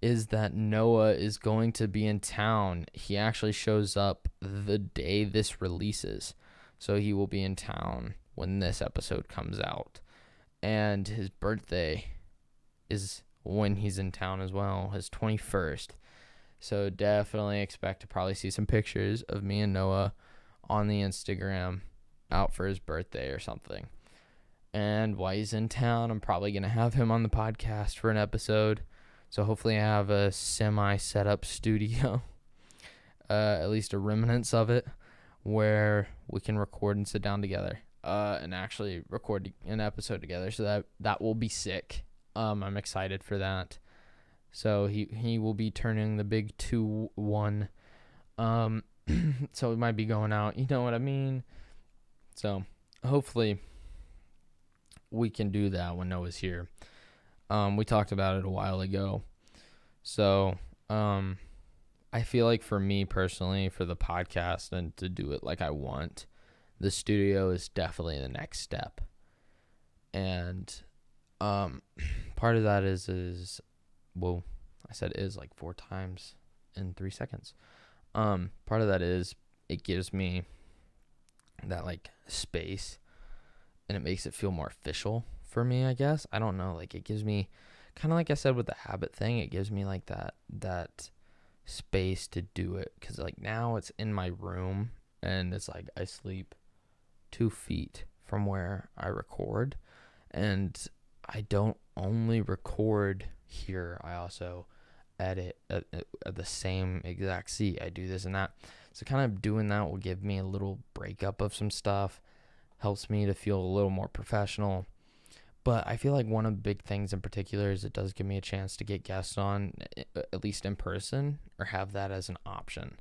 is that Noah is going to be in town. He actually shows up the day this releases. So he will be in town when this episode comes out. And his birthday is when he's in town as well, his 21st. So definitely expect to probably see some pictures of me and Noah on the Instagram out for his birthday or something. And while he's in town, I'm probably going to have him on the podcast for an episode. So hopefully I have a semi-set up studio, at least a remnants of it, where we can record and sit down together and actually record an episode together. So that will be sick. I'm excited for that. So he will be turning the big 2-1. So it might be going out. You know what I mean? So hopefully we can do that when Noah's here. We talked about it a while ago. So I feel like for me personally, for the podcast and to do it like I want, the studio is definitely the next step. And part of that is well, I said is like 4 times in 3 seconds. Part of that is it gives me that like space, and it makes it feel more official for me, I guess. I don't know, like it gives me kind of like I said with the habit thing, it gives me like that space to do it, because like now it's in my room and it's like I sleep 2 feet from where I record, and I don't only record here, I also edit at the same exact seat. I do this and that, so kind of doing that will give me a little breakup of some stuff, helps me to feel a little more professional. But I feel like one of the big things in particular is it does give me a chance to get guests on, at least in person, or have that as an option.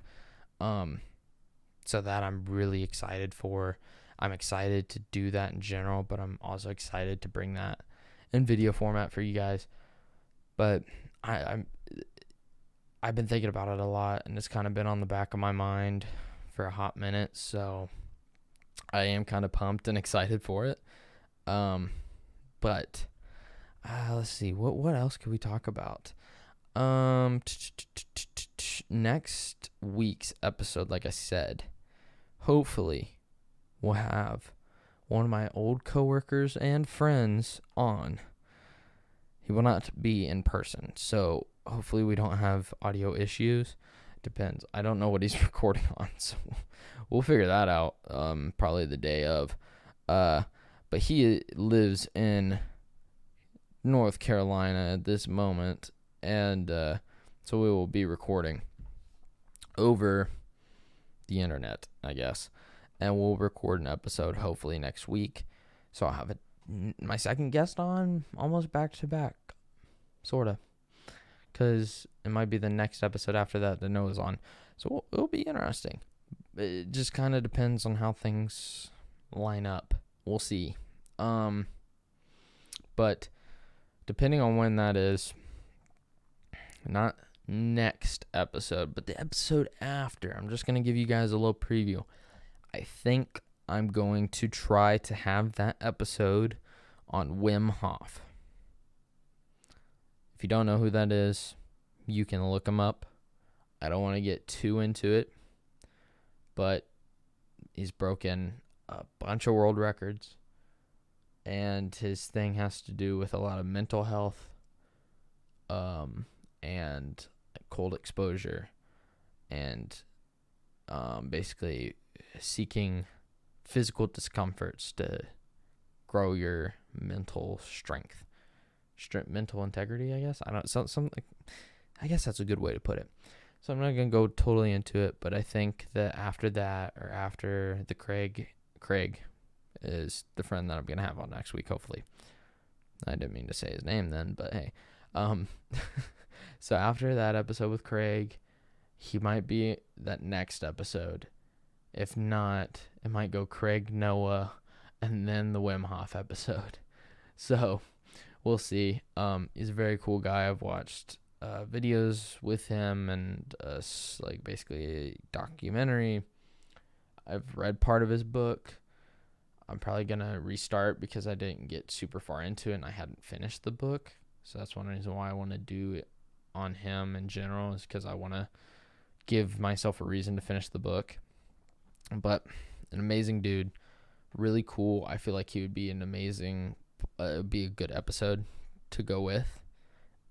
So that I'm really excited for. I'm excited to do that in general, but I'm also excited to bring that in video format for you guys. But I've been thinking about it a lot, and it's kind of been on the back of my mind for a hot minute. So I am kind of pumped and excited for it. But let's see, what else could we talk about? Next week's episode, like I said, hopefully we'll have one of my old coworkers and friends on. He will not be in person, so hopefully we don't have audio issues. Depends. I don't know what he's recording on, so we'll figure that out probably the day of. But he lives in North Carolina at this moment, and so we will be recording over the internet, I guess, and we'll record an episode hopefully next week. So I'll have my second guest on almost back to back, sort of, because it might be the next episode after that Noah's on. So it'll be interesting. It just kind of depends on how things line up. We'll see. But depending on when that is, not next episode, but the episode after, I'm just going to give you guys a little preview. I think I'm going to try to have that episode on Wim Hof. If you don't know who that is, you can look him up. I don't want to get too into it, but he's broken a bunch of world records, and his thing has to do with a lot of mental health, and cold exposure, and basically seeking physical discomforts to grow your mental strength, mental integrity, I guess. I guess that's a good way to put it. So I'm not going to go totally into it, but I think that after that, or after the Craig is the friend that I'm going to have on next week, hopefully. I didn't mean to say his name then, but hey. So after that episode with Craig, he might be that next episode. If not, it might go Craig, Noah, and then the Wim Hof episode. So we'll see. He's a very cool guy. I've watched videos with him and like basically a documentary. I've read part of his book. I'm probably going to restart because I didn't get super far into it and I hadn't finished the book. So that's one reason why I want to do on him in general is because I want to give myself a reason to finish the book. But an amazing dude, really cool. I feel like he would be an amazing, be a good episode to go with.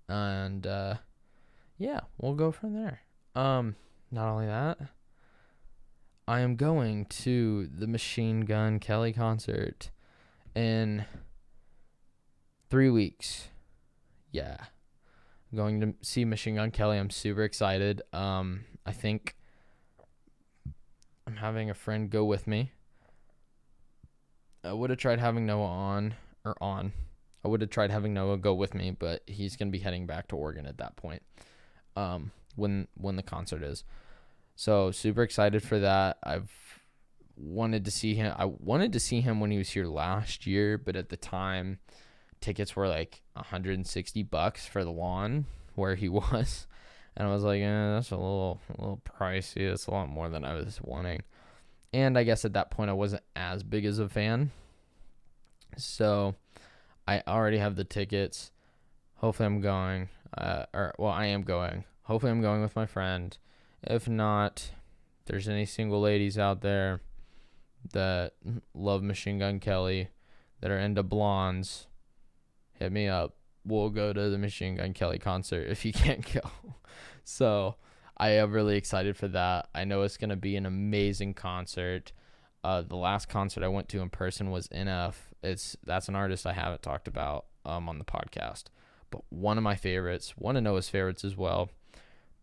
And yeah, we'll go from there. Not only that, I am going to the Machine Gun Kelly concert in 3 weeks. Yeah. I'm going to see Machine Gun Kelly. I'm super excited. I think I'm having a friend go with me. I would have tried having Noah I would have tried having Noah go with me, but he's going to be heading back to Oregon at that point. When the concert is. So super excited for that. I've wanted to see him. I wanted to see him when he was here last year, but at the time tickets were like $160 for the lawn where he was. And I was like, that's a little pricey. That's a lot more than I was wanting. And I guess at that point I wasn't as big as a fan. So I already have the tickets. Hopefully I'm going. I am going. Hopefully I'm going with my friend. If not, if there's any single ladies out there that love Machine Gun Kelly, that are into blondes, hit me up. We'll go to the Machine Gun Kelly concert if you can't go. So I am really excited for that. I know it's going to be an amazing concert. The last concert I went to in person was NF. That's an artist I haven't talked about on the podcast. But one of my favorites, one of Noah's favorites as well.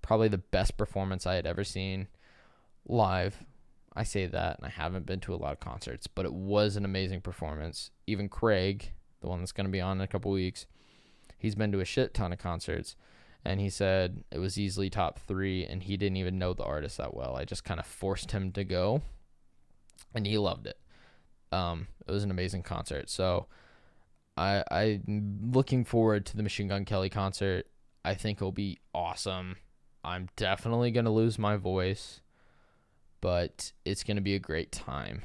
Probably the best performance I had ever seen live. I say that, and I haven't been to a lot of concerts, but it was an amazing performance. Even Craig, the one that's going to be on in a couple weeks, he's been to a shit ton of concerts, and he said it was easily top 3, and he didn't even know the artist that well. I just kind of forced him to go, and he loved it. It was an amazing concert. So I'm looking forward to the Machine Gun Kelly concert. I think it'll be awesome. I'm definitely going to lose my voice, but it's going to be a great time.